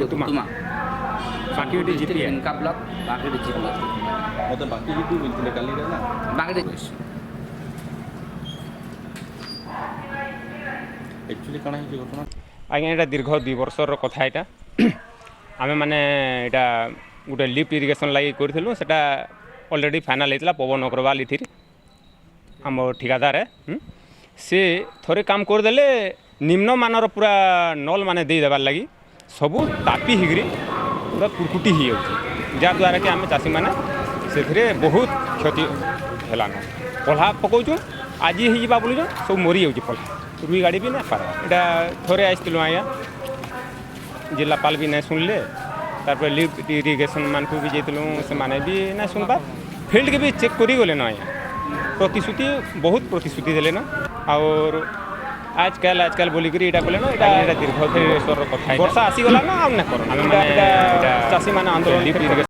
कुतुमा बाकी जीती है इनका ब्लॉक बाकी जीतला मतलब बाकी जीतू मिलते काली ना बाकी एक्चुअली कण है घटना आज्ञा यहाँ दीर्घ 2 वर्षर कथा यहाँ आम मैंने यहाँ गोटे लिफ्ट इरिगेशन लगी करूँ से अलरेडी फाइनाल होता पवन अग्रवाल ये आम ठिकादार है सी थोड़े काम करदे निम्न मानर पूरा नल मान देदेबार लगी सबू तापी होकर पूरा कुरकुटी हो जहाँद्वारा कि आम चाषी मैंने से बहुत क्षति है पल्हा पकाऊँ आज ही बोलूँ सब मरी जाऊँ पल्हा रुई गाड़ी भी नहीं पार यहाँ थोड़े आसलु आज्ञा जिलापाल भी नहीं शुणिले तार लिफ्ट इरिगेशन मान को भी जाइलु से माने भी नहीं शुणबार फील्ड के भी चेक करी गले ना आज्ञा प्रतिश्रुति बहुत प्रतिश्रुति देले ना और आजकल बोलिक कले ना यहाँ दीर्घ 2 वर्षर कथा वर्षा आसीगला ना आम ना कर चाषी मैंने आंदोलन लिफ्ट इरिगेशन